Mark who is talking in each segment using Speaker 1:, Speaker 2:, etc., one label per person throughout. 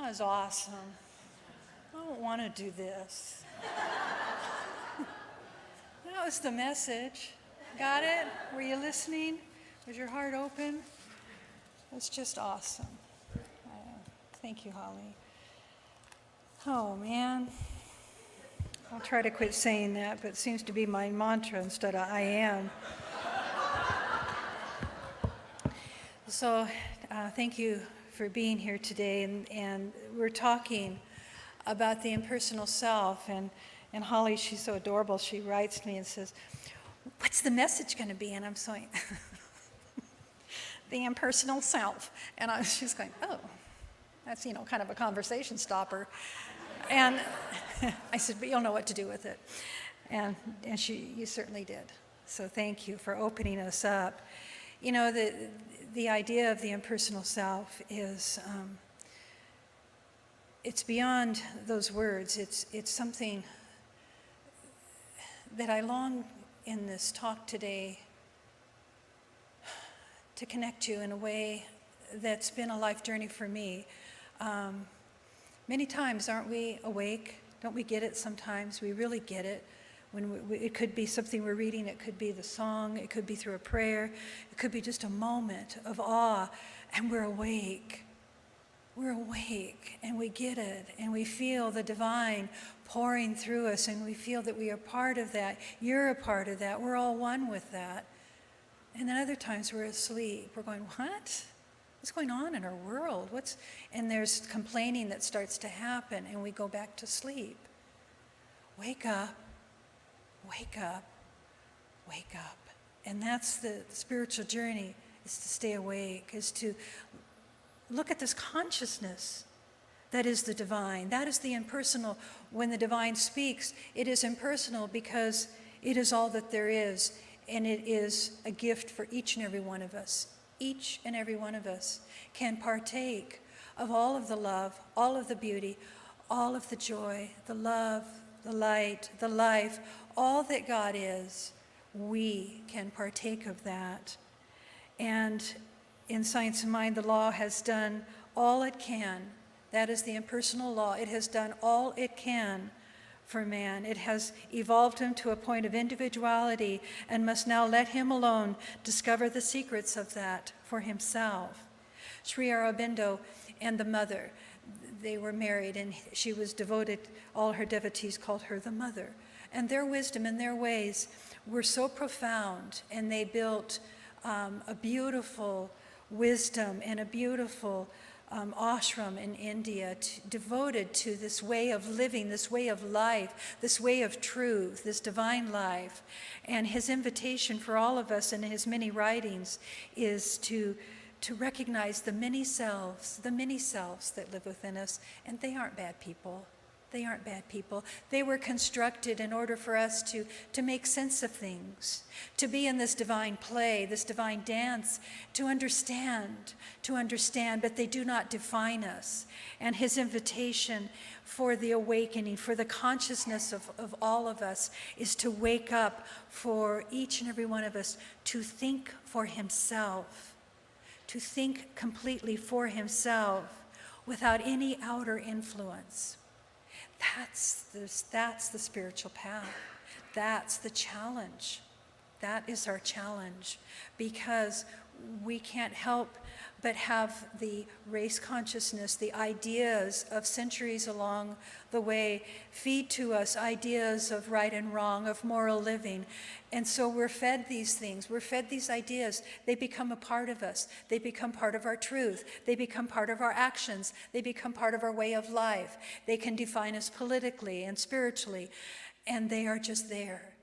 Speaker 1: was awesome. I don't want to do this. That was the message. Got it? Were you listening? Was your heart open? It was just awesome. Thank you, Holly. Oh, man. I'll try to quit saying that, but it seems to be my mantra instead of I am. So thank you for being here today. And we're talking about the impersonal self. And Holly, she's so adorable. She writes me and says, what's the message going to be? And I'm saying, the impersonal self. And she's going, oh, that's, kind of a conversation stopper. And I said, but you'll know what to do with it. And you certainly did. So thank you for opening us up. The idea of the impersonal self is, it's beyond those words. It's something that I long in this talk today to connect to in a way that's been a life journey for me. Many times, aren't we awake? Don't we get it sometimes? We really get it. It could be something we're reading, it could be the song, it could be through a prayer, it could be just a moment of awe, and we're awake. We're awake, and we get it, and we feel the divine pouring through us, and we feel that we are part of that. You're a part of that. We're all one with that. And then other times we're asleep. We're going, what? What's going on in our world? And there's complaining that starts to happen, and we go back to sleep. Wake up, wake up, wake up. And that's the spiritual journey, is to stay awake, is to look at this consciousness that is the divine. That is the impersonal. When the divine speaks, it is impersonal because it is all that there is, and it is a gift for each and every one of us. Each and every one of us can partake of all of the love, all of the beauty, all of the joy, the love, the light, the life, all that God is. We can partake of that. And in Science of Mind, the law has done all it can. That is the impersonal law. It has done all it can for man. It has evolved him to a point of individuality and must now let him alone discover the secrets of that for himself. Sri Aurobindo and the mother, they were married, and she was devoted. All her devotees called her the mother. And their wisdom and their ways were so profound, and they built a beautiful wisdom and a beautiful ashram in India devoted to this way of living, this way of life, this way of truth, this divine life. And his invitation for all of us in his many writings is to recognize the many selves that live within us, and they aren't bad people. They aren't bad people. They were constructed in order for us to make sense of things, to be in this divine play, this divine dance, to understand, but they do not define us. And his invitation for the awakening, for the consciousness of all of us, is to wake up for each and every one of us to think for himself, to think completely for himself without any outer influence. That's the spiritual path. That's the challenge. That is our challenge, because we can't help but have the race consciousness, the ideas of centuries along the way feed to us ideas of right and wrong, of moral living. And so we're fed these things. We're fed these ideas. They become a part of us. They become part of our truth. They become part of our actions. They become part of our way of life. They can define us politically and spiritually, and they are just there.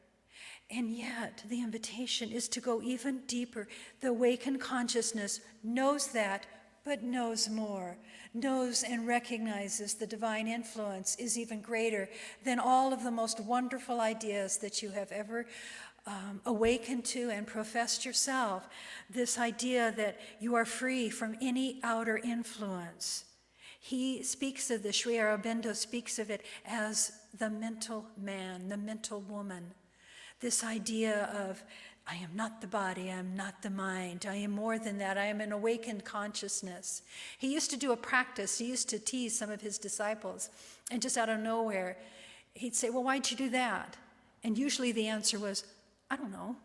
Speaker 1: And yet, the invitation is to go even deeper. The awakened consciousness knows that, but knows more, knows and recognizes the divine influence is even greater than all of the most wonderful ideas that you have ever awakened to and professed yourself. This idea that you are free from any outer influence. He speaks of this, Sri Aurobindo speaks of it as the mental man, the mental woman. This idea of I am not the body, I am not the mind, I am more than that, I am an awakened consciousness. He used to do a practice, he used to tease some of his disciples, and just out of nowhere, he'd say, well, why'd you do that? And usually the answer was, I don't know.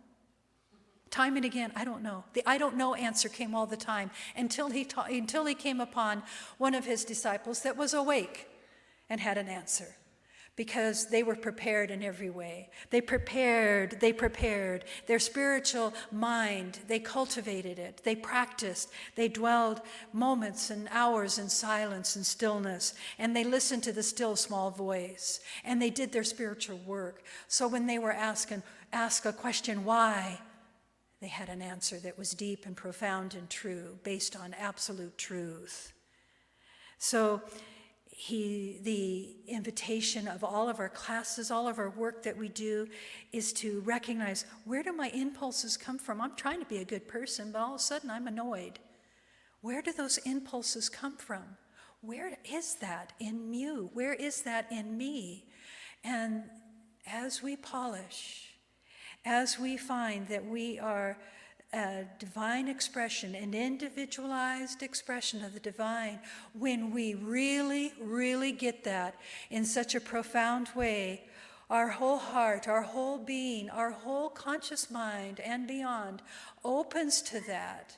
Speaker 1: Time and again, I don't know. The I don't know answer came all the time until he came upon one of his disciples that was awake and had an answer. Because they were prepared in every way. They prepared their spiritual mind. They cultivated it. They practiced. They dwelled moments and hours in silence and stillness. And they listened to the still small voice. And they did their spiritual work. So when they were asked a question, why? They had an answer that was deep and profound and true, based on absolute truth. So the invitation of all of our classes, all of our work that we do, is to recognize, where do my impulses come from? I'm trying to be a good person, but all of a sudden I'm annoyed. Where do those impulses come from? Where is that in you? Where is that in me? And as we polish, as we find that we are a divine expression, an individualized expression of the divine, when we really, really get that in such a profound way, our whole heart, our whole being, our whole conscious mind and beyond opens to that.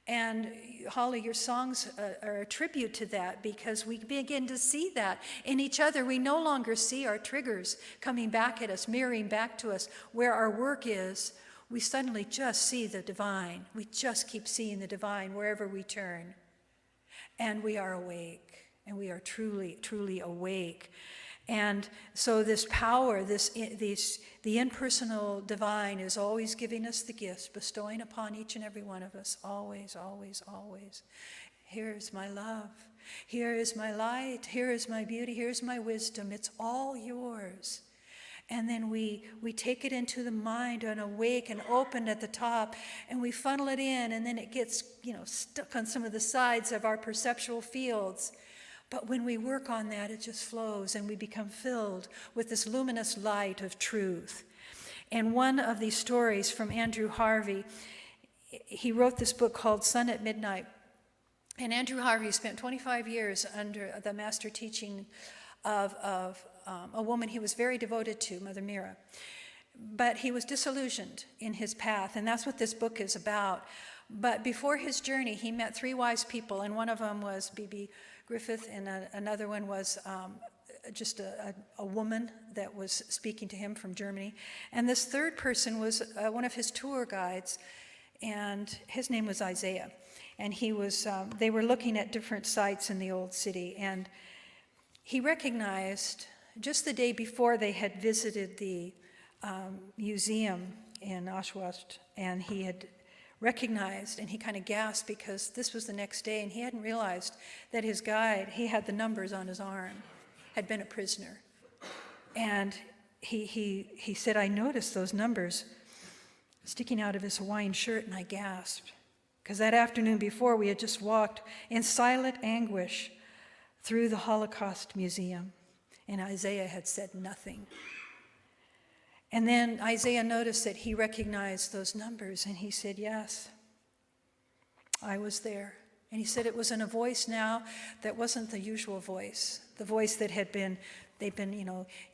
Speaker 1: And Holly, your songs are a tribute to that, because we begin to see that in each other. We no longer see our triggers coming back at us, mirroring back to us where our work is. We suddenly just see the divine. We just keep seeing the divine wherever we turn. And we are awake, and we are truly, truly awake. And so this power, the impersonal divine is always giving us the gifts, bestowing upon each and every one of us, always, always, always. Here is my love. Here is my light. Here is my beauty. Here's my wisdom. It's all yours. And then we take it into the mind and awake and open at the top, and we funnel it in, and then it gets, stuck on some of the sides of our perceptual fields. But when we work on that, it just flows, and we become filled with this luminous light of truth. And one of these stories from Andrew Harvey, he wrote this book called Sun at Midnight. And Andrew Harvey spent 25 years under the master teaching of a woman he was very devoted to, Mother Mira. But he was disillusioned in his path, and that's what this book is about. But before his journey, he met 3 wise people, and one of them was B.B. Griffith, and another one was just a woman that was speaking to him from Germany. And this third person was one of his tour guides, and his name was Isaiah. And he was, they were looking at different sites in the old city, and he recognized, just the day before they had visited the museum in Oshkosh, and he had recognized, and he kind of gasped because this was the next day, and he hadn't realized that his guide, he had the numbers on his arm, had been a prisoner. And he said, I noticed those numbers sticking out of his Hawaiian shirt, and I gasped. Because that afternoon before, we had just walked in silent anguish through the Holocaust Museum, and Isaiah had said nothing. And then Isaiah noticed that he recognized those numbers, and he said, yes, I was there. And he said it was in a voice now that wasn't the usual voice, the voice that they'd been,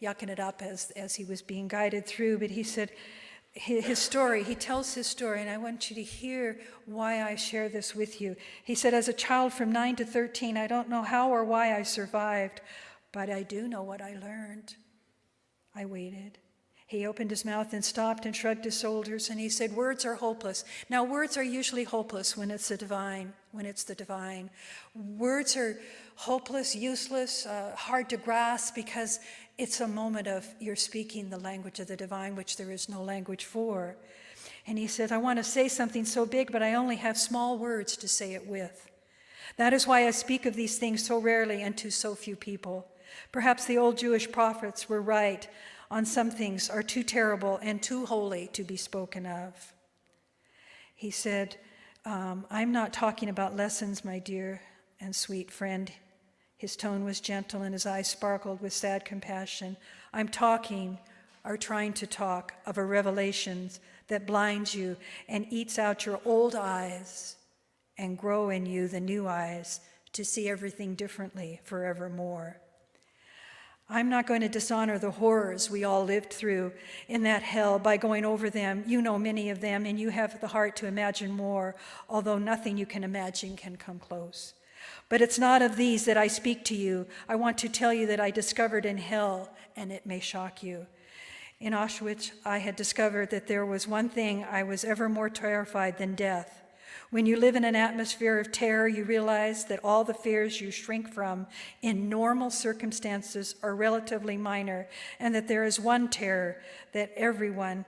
Speaker 1: yucking it up as he was being guided through. But he said, his story, he tells his story, and I want you to hear why I share this with you. He said, as a child from 9 to 13, I don't know how or why I survived, but I do know what I learned. I waited. He opened his mouth and stopped and shrugged his shoulders, and he said, words are hopeless. Now, words are usually hopeless when it's the divine, Words are hopeless, useless, hard to grasp, because it's a moment of you're speaking the language of the divine, which there is no language for. And he said, I want to say something so big, but I only have small words to say it with. That is why I speak of these things so rarely and to so few people. Perhaps the old Jewish prophets were right on some things are too terrible and too holy to be spoken of. He said, I'm not talking about lessons, my dear and sweet friend. His tone was gentle and his eyes sparkled with sad compassion. I'm talking, or trying to talk, of a revelation that blinds you and eats out your old eyes and grow in you the new eyes to see everything differently forevermore. I'm not going to dishonor the horrors we all lived through in that hell by going over them. You know many of them, and you have the heart to imagine more, although nothing you can imagine can come close. But it's not of these that I speak to you. I want to tell you that I discovered in hell, and it may shock you. In Auschwitz, I had discovered that there was one thing I was ever more terrified than death. When you live in an atmosphere of terror, you realize that all the fears you shrink from in normal circumstances are relatively minor, and that there is one terror that everyone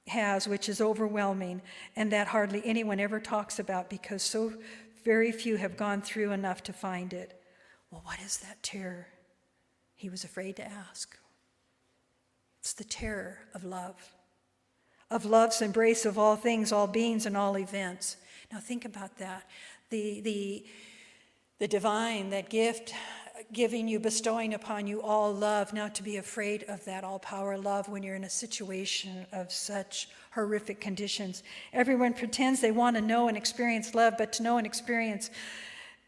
Speaker 1: has, which is overwhelming, and that hardly anyone ever talks about because so very few have gone through enough to find it. Well, what is that terror? He was afraid to ask. It's the terror of love's embrace of all things, all beings, and all events. Now think about that. The divine, that gift, giving you, bestowing upon you all love, not to be afraid of that all-power love when you're in a situation of such horrific conditions. Everyone pretends they want to know and experience love, but to know and experience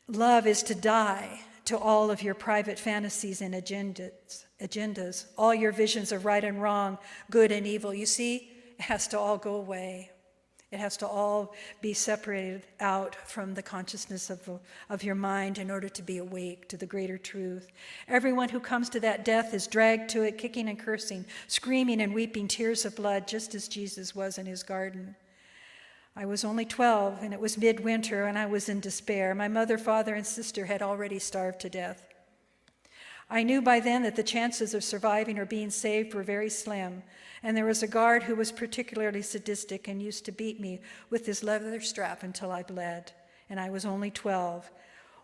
Speaker 1: love is to die to all of your private fantasies and agendas, all your visions of right and wrong, good and evil. You see, it has to all go away. It has to all be separated out from the consciousness of your mind in order to be awake to the greater truth. Everyone who comes to that death is dragged to it, kicking and cursing, screaming and weeping tears of blood, just as Jesus was in his garden. I was only 12, and it was midwinter, and I was in despair. My mother, father, and sister had already starved to death. I knew by then that the chances of surviving or being saved were very slim, and there was a guard who was particularly sadistic and used to beat me with his leather strap until I bled, and I was only 12.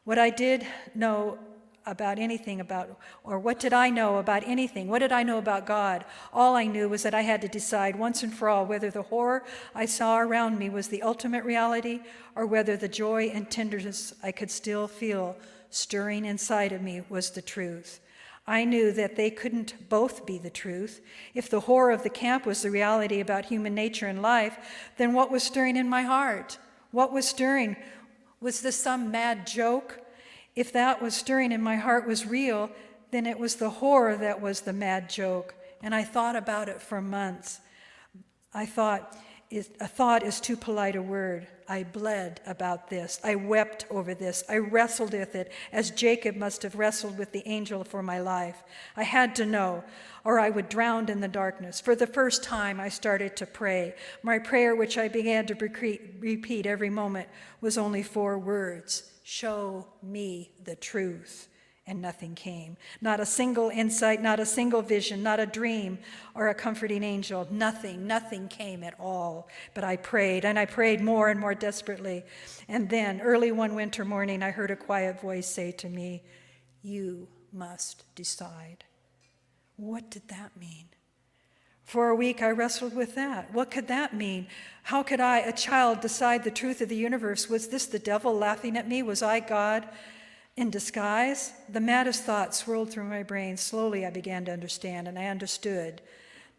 Speaker 1: What I did know about anything about, or what did I know about anything? What did I know about God? All I knew was that I had to decide once and for all whether the horror I saw around me was the ultimate reality or whether the joy and tenderness I could still feel stirring inside of me was the truth. I knew that they couldn't both be the truth. If the horror of the camp was the reality about human nature and life, then what was stirring in my heart? What was stirring? Was this some mad joke? If that was stirring in my heart was real, then it was the horror that was the mad joke. And I thought about it for months. I thought, a thought is too polite a word. I bled about this. I wept over this. I wrestled with it as Jacob must have wrestled with the angel for my life. I had to know, or I would drown in the darkness. For the first time, I started to pray. My prayer, which I began to repeat every moment, was only 4 words. Show me the truth. And nothing came. Not a single insight, not a single vision, not a dream or a comforting angel. Nothing came at all. But I prayed, and I prayed more and more desperately. And then, early one winter morning, I heard a quiet voice say to me, "You must decide." What did that mean? For a week, I wrestled with that. What could that mean? How could I, a child, decide the truth of the universe? Was this the devil laughing at me? Was I God in disguise? The maddest thoughts swirled through my brain. Slowly, I began to understand, and I understood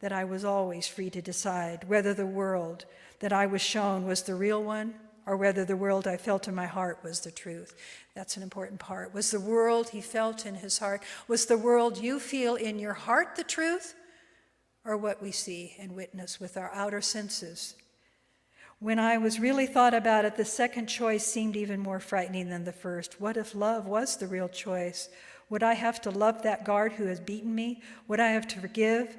Speaker 1: that I was always free to decide whether the world that I was shown was the real one or whether the world I felt in my heart was the truth. That's an important part. Was the world he felt in his heart, was the world you feel in your heart the truth, or what we see and witness with our outer senses? When I was really thought about it, the second choice seemed even more frightening than the first. What if love was the real choice? Would I have to love that guard who has beaten me? Would I have to forgive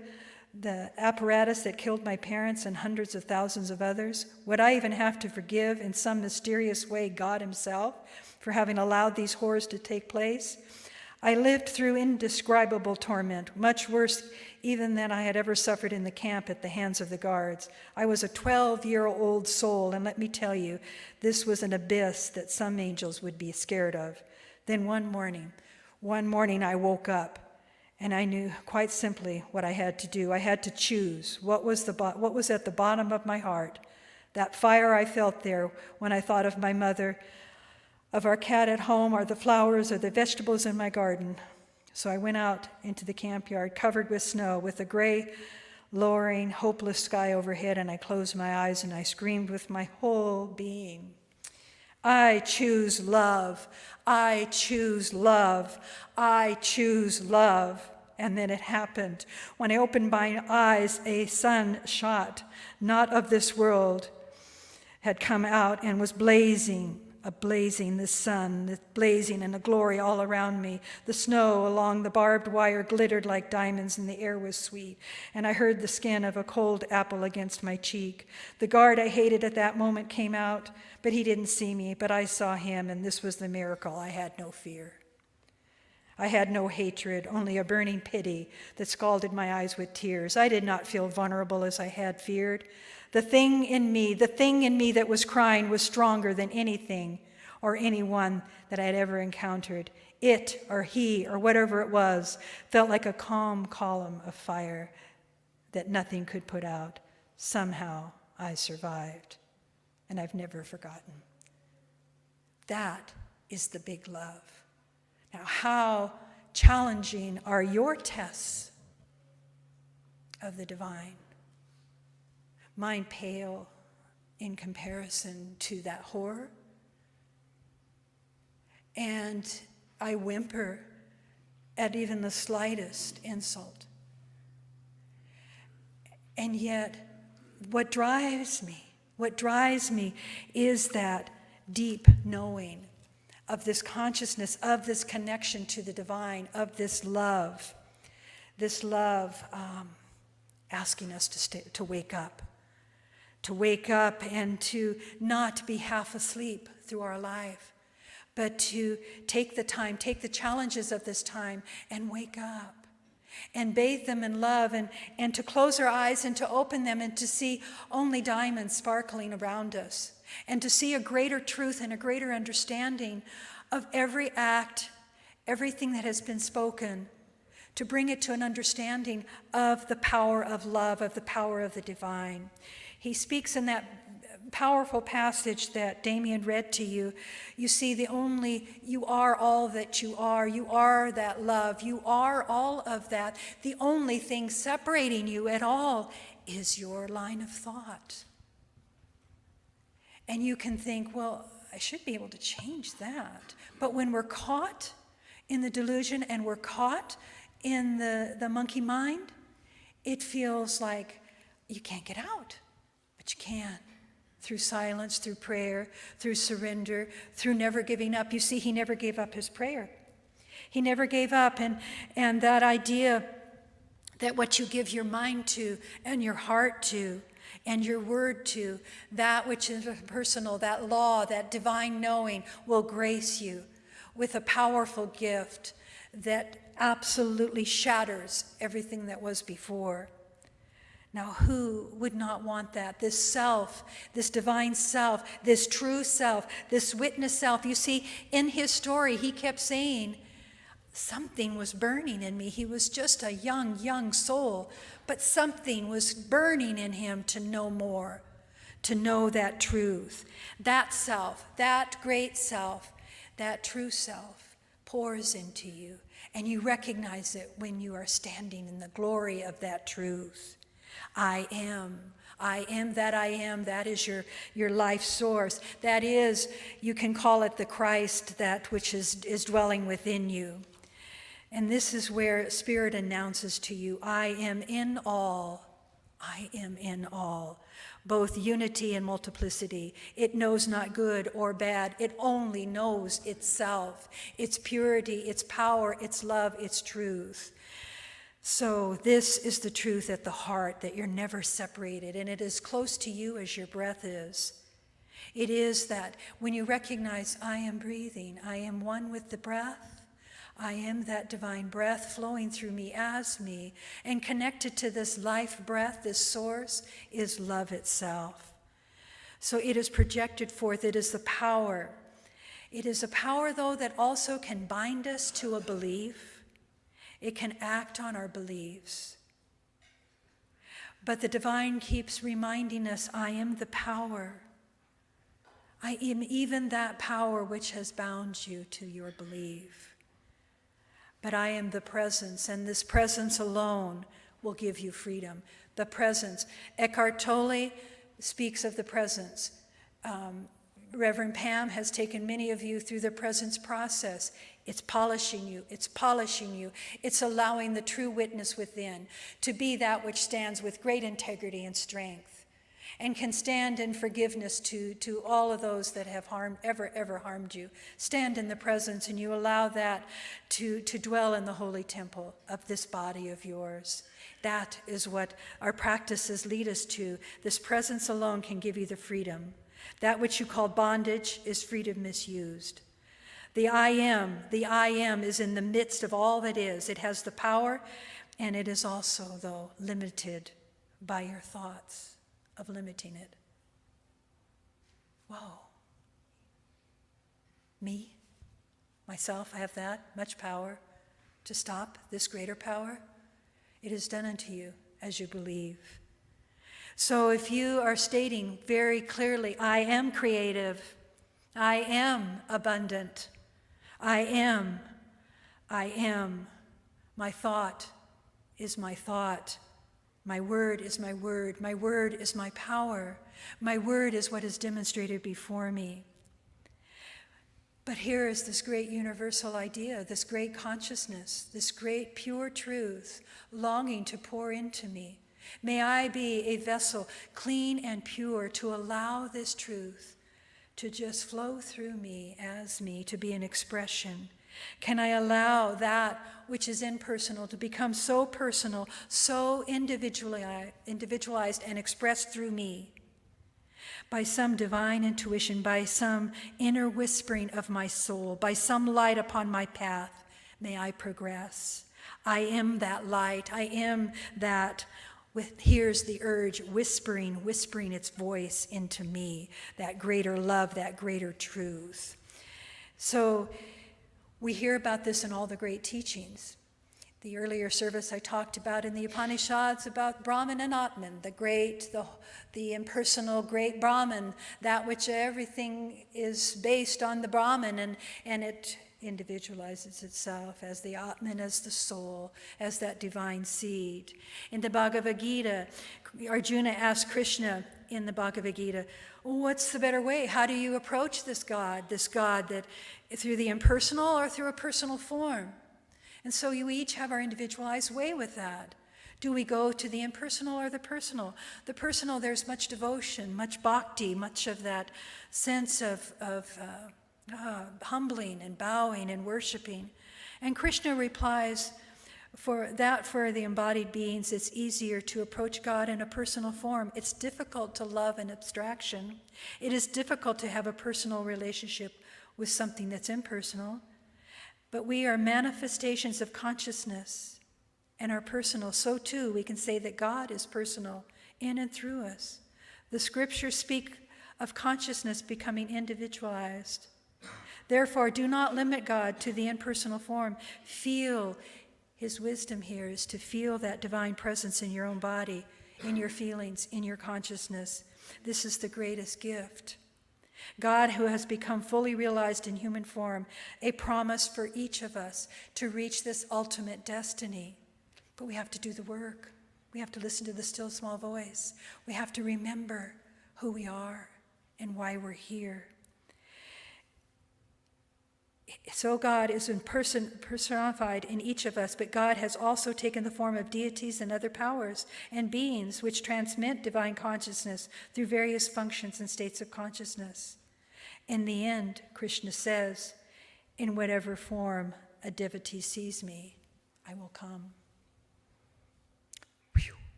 Speaker 1: the apparatus that killed my parents and hundreds of thousands of others? Would I even have to forgive in some mysterious way God himself for having allowed these horrors to take place? I lived through indescribable torment, much worse even than I had ever suffered in the camp at the hands of the guards. I was a 12-year-old soul, and let me tell you, this was an abyss that some angels would be scared of. Then one morning I woke up, and I knew quite simply what I had to do. I had to choose what was at the bottom of my heart, that fire I felt there when I thought of my mother, of our cat at home, or the flowers or the vegetables in my garden. So I went out into the camp yard, covered with snow, with a gray lowering, hopeless sky overhead, and I closed my eyes and I screamed with my whole being, I choose love. I choose love. I choose love. And then it happened. When I opened my eyes, a sun shot, not of this world, had come out and was blazing, the sun, blazing in a glory all around me. The snow along the barbed wire glittered like diamonds, and the air was sweet. And I heard the skin of a cold apple against my cheek. The guard I hated at that moment came out, but he didn't see me, but I saw him, and this was the miracle. I had no fear. I had no hatred, only a burning pity that scalded my eyes with tears. I did not feel vulnerable as I had feared. The thing in me that was crying was stronger than anything or anyone that I had ever encountered. It or he or whatever it was felt like a calm column of fire that nothing could put out. Somehow I survived, and I've never forgotten. That is the big love. Now, how challenging are your tests of the divine? Mine pale in comparison to that horror. And I whimper at even the slightest insult. And yet, what drives me is that deep knowing of this consciousness, of this connection to the divine, of this love asking us to wake up and to not be half asleep through our life, but to take the time, take the challenges of this time and wake up and bathe them in love and to close our eyes and to open them and to see only diamonds sparkling around us and to see a greater truth and a greater understanding of every act, everything that has been spoken, to bring it to an understanding of the power of love, of the power of the divine. He speaks in that powerful passage that Damien read to you. You see, you are all that you are. You are that love. You are all of that. The only thing separating you at all is your line of thought. And you can think, well, I should be able to change that. But when we're caught in the delusion and we're caught in the monkey mind, it feels like you can't get out. But you can. Through silence, through prayer, through surrender, through never giving up. You see, he never gave up his prayer. He never gave up. And that idea that what you give your mind to and your heart to and your word to, that which is personal, that law, that divine knowing will grace you with a powerful gift that absolutely shatters everything that was before. Now, who would not want that? This self, this divine self, this true self, this witness self. You see, in his story, he kept saying, something was burning in me. He was just a young soul, but something was burning in him to know more, to know that truth. That self, that great self, that true self pours into you, and you recognize it when you are standing in the glory of that truth. I am that I am. That is your life source. That is, you can call it the Christ, that which is dwelling within you. And this is where Spirit announces to you, I am in all. I am in all. Both unity and multiplicity. It knows not good or bad. It only knows itself, its purity, its power, its love, its truth. So this is the truth at the heart, that you're never separated, and it is close to you as your breath is. It is that when you recognize, I am breathing, I am one with the breath, I am that divine breath flowing through me as me, and connected to this life breath, this source, is love itself. So it is projected forth, it is the power. It is a power, though, that also can bind us to a belief. It can act on our beliefs. But the divine keeps reminding us, I am the power. I am even that power which has bound you to your belief. But I am the presence, and this presence alone will give you freedom. The presence. Eckhart Tolle speaks of the presence. Reverend Pam has taken many of you through the presence process. It's polishing you. It's polishing you. It's allowing the true witness within to be that which stands with great integrity and strength and can stand in forgiveness to all of those that have ever harmed you. Stand in the presence, and you allow that to dwell in the holy temple of this body of yours. That is what our practices lead us to. This presence alone can give you the freedom. That which you call bondage is freedom misused. The I am is in the midst of all that is. It has the power, and it is also, though, limited by your thoughts of limiting it. Whoa. Me, myself, I have that much power to stop this greater power. It is done unto you as you believe. So if you are stating very clearly, I am creative, I am abundant, I am, my thought is my thought, my word is my word is my power, my word is what is demonstrated before me. But here is this great universal idea, this great consciousness, this great pure truth longing to pour into me. May I be a vessel clean and pure to allow this truth to just flow through me as me, to be an expression. Can I allow that which is impersonal to become so personal, so individualized and expressed through me? By some divine intuition, by some inner whispering of my soul, by some light upon my path, may I progress. I am that light. I am that. Here's the urge, whispering its voice into me, that greater love, that greater truth. So we hear about this in all the great teachings. The earlier service I talked about in the Upanishads about Brahman and Atman, the impersonal great Brahman, that which everything is based on the Brahman, and it individualizes itself as the Atman, as the soul, as that divine seed. In the Bhagavad Gita, Arjuna asked Krishna in the Bhagavad Gita, what's the better way? How do you approach this God that through the impersonal or through a personal form? And so you each have our individualized way with that. Do we go to the impersonal or the personal? The personal, there's much devotion, much bhakti, much of that sense of humbling and bowing and worshiping. And Krishna replies, for the embodied beings, it's easier to approach God in a personal form. It's difficult to love an abstraction. It is difficult to have a personal relationship with something that's impersonal. But we are manifestations of consciousness and are personal. So too, we can say that God is personal in and through us. The scriptures speak of consciousness becoming individualized. Therefore, do not limit God to the impersonal form. Feel his wisdom here is to feel that divine presence in your own body, in your feelings, in your consciousness. This is the greatest gift. God, who has become fully realized in human form, a promise for each of us to reach this ultimate destiny. But we have to do the work. We have to listen to the still small voice. We have to remember who we are and why we're here. So God is personified in each of us, but God has also taken the form of deities and other powers and beings which transmit divine consciousness through various functions and states of consciousness. In the end, Krishna says, in whatever form a devotee sees me, I will come. Whew.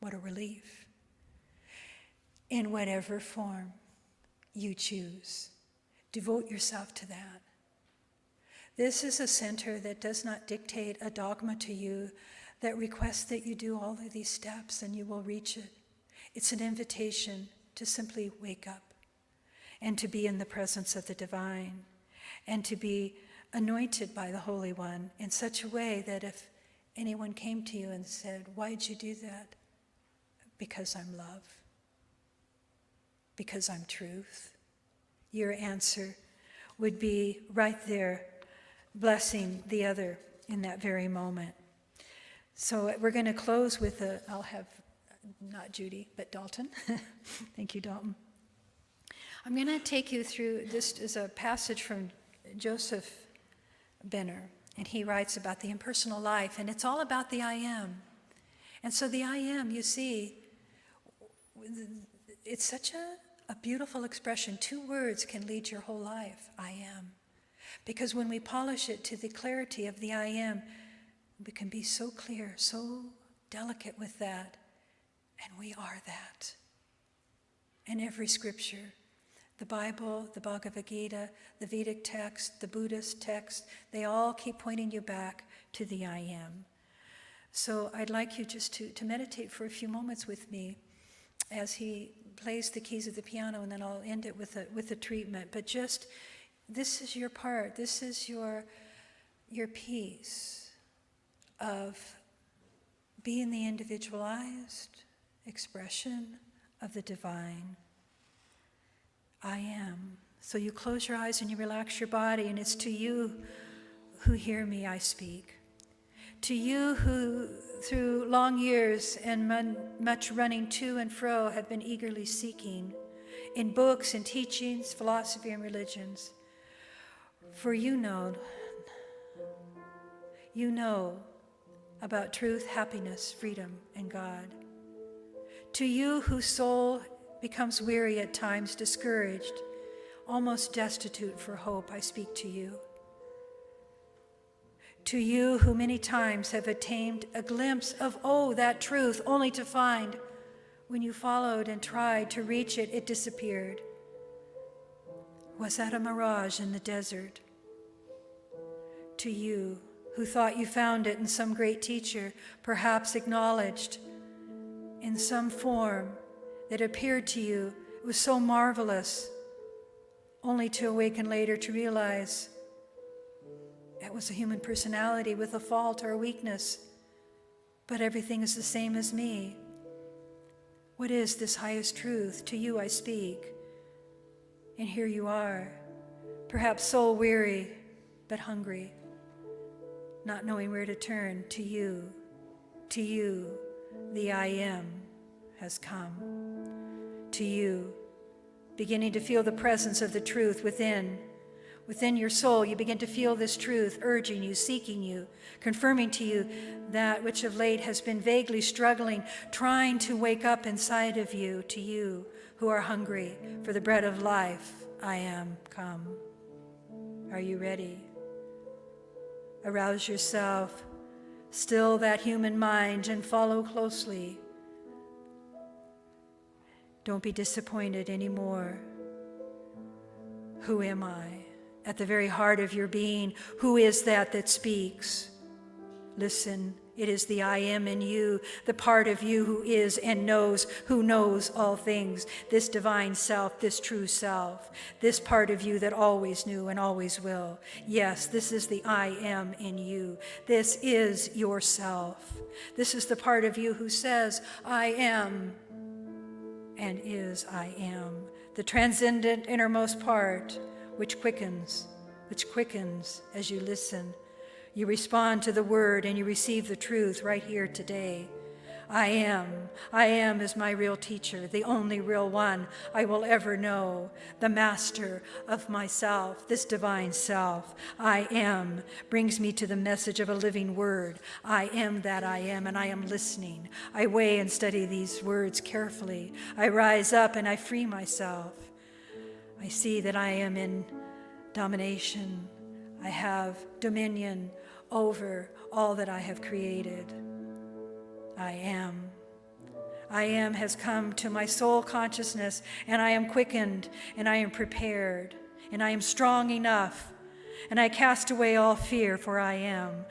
Speaker 1: What a relief. In whatever form you choose, devote yourself to that. This is a center that does not dictate a dogma to you, that requests that you do all of these steps and you will reach it. It's an invitation to simply wake up and to be in the presence of the divine and to be anointed by the Holy One in such a way that if anyone came to you and said, why'd you do that? Because I'm love. Because I'm truth. Your answer would be right there, blessing the other in that very moment. So we're going to close with I'll have, not Judy, but Dalton. Thank you, Dalton. I'm going to take you through, this is a passage from Joseph Benner, and he writes about the impersonal life, and it's all about the I am. And so the I am, you see, it's such a beautiful expression. 2 words can lead your whole life, I am. Because when we polish it to the clarity of the I am, we can be so clear, so delicate with that, and we are that. In every scripture, the Bible, the Bhagavad Gita, the Vedic text, the Buddhist text, they all keep pointing you back to the I am. So I'd like you just to meditate for a few moments with me as he plays the keys of the piano, and then I'll end it with a treatment. But just, this is your part, this is your piece of being the individualized expression of the divine. I am. So you close your eyes and you relax your body, and it's to you who hear me I speak. To you who, through long years and much running to and fro, have been eagerly seeking in books and teachings, philosophy and religions. For you know about truth, happiness, freedom, and God. To you whose soul becomes weary at times, discouraged, almost destitute for hope, I speak to you. To you who many times have attained a glimpse of, that truth, only to find, when you followed and tried to reach it, it disappeared. Was that a mirage in the desert? To you who thought you found it in some great teacher, perhaps acknowledged in some form that appeared to you, it was so marvelous, only to awaken later to realize it was a human personality with a fault or a weakness, but everything is the same as me. What is this highest truth? To you I speak, and here you are, perhaps soul weary, but hungry, not knowing where to turn. To you, the I am has come. To you, beginning to feel the presence of the truth within your soul, you begin to feel this truth urging you, seeking you, confirming to you that which of late has been vaguely struggling, trying to wake up inside of you. To you who are hungry for the bread of life, I am come. Are you ready? Arouse yourself, still that human mind, and follow closely. Don't be disappointed anymore. Who am I? At the very heart of your being, who is that speaks? Listen, it is the I am in you, the part of you who is and knows, who knows all things, this divine self, this true self, this part of you that always knew and always will. Yes, this is the I am in you. This is yourself. This is the part of you who says, I am, and is I am, the transcendent innermost part, which quickens as you listen. You respond to the word and you receive the truth right here today. I am is my real teacher, the only real one I will ever know, the master of myself, this divine self. I am brings me to the message of a living word. I am that I am, and I am listening. I weigh and study these words carefully. I rise up and I free myself. I see that I am in domination. I have dominion over all that I have created. I am has come to my soul consciousness, and I am quickened, and I am prepared, and I am strong enough, and I cast away all fear, for I am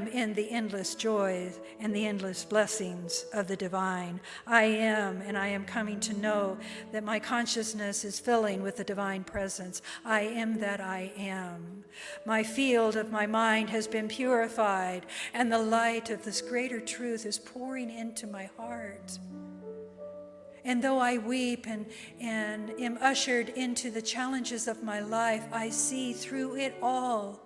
Speaker 1: in the endless joys and the endless blessings of the divine. I am, and I am coming to know that my consciousness is filling with the divine presence. I am that I am. My field of my mind has been purified, and the light of this greater truth is pouring into my heart. And though I weep and am ushered into the challenges of my life, I see through it all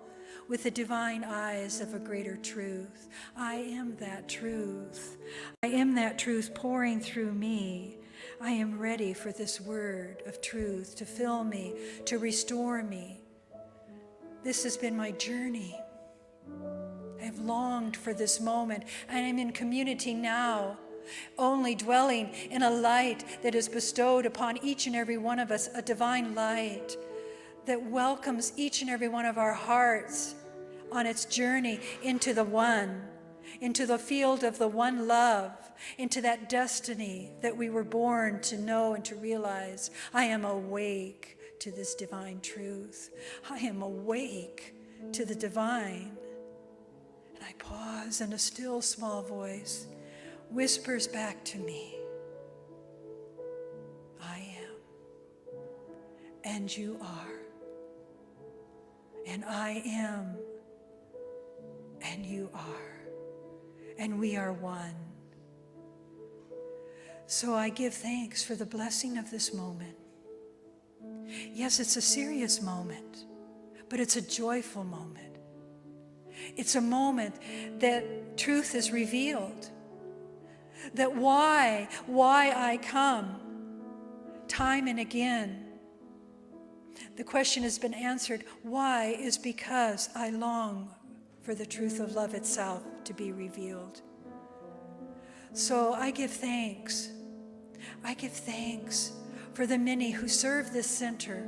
Speaker 1: with the divine eyes of a greater truth. I am that truth. I am that truth pouring through me. I am ready for this word of truth to fill me, to restore me. This has been my journey. I have longed for this moment, and I'm in community now, only dwelling in a light that is bestowed upon each and every one of us, a divine light that welcomes each and every one of our hearts on its journey into the one, into the field of the one love, into that destiny that we were born to know and to realize. I am awake to this divine truth. I am awake to the divine. And I pause, and a still small voice whispers back to me, I am, and you are, and I am, and you are, and we are one. So I give thanks for the blessing of this moment. Yes, it's a serious moment, but it's a joyful moment. It's a moment that truth is revealed, that why I come time and again. The question has been answered. Why is because I long for the truth of love itself to be revealed. So I give thanks. I give thanks for the many who serve this center,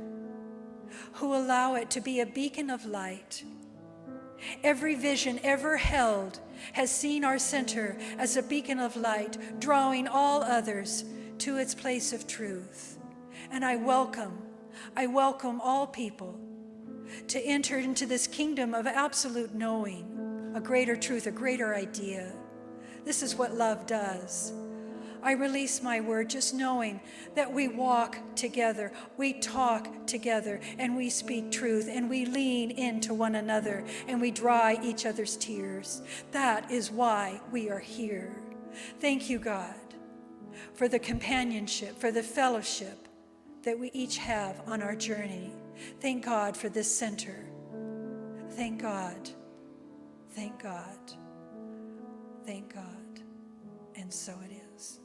Speaker 1: who allow it to be a beacon of light. Every vision ever held has seen our center as a beacon of light, drawing all others to its place of truth. And I welcome all people to enter into this kingdom of absolute knowing, a greater truth, a greater idea. This is what love does. I release my word just knowing that we walk together, we talk together, and we speak truth, and we lean into one another, and we dry each other's tears. That is why we are here. Thank you, God, for the companionship, for the fellowship that we each have on our journey. Thank God for this center. Thank God. Thank God. Thank God. And so it is.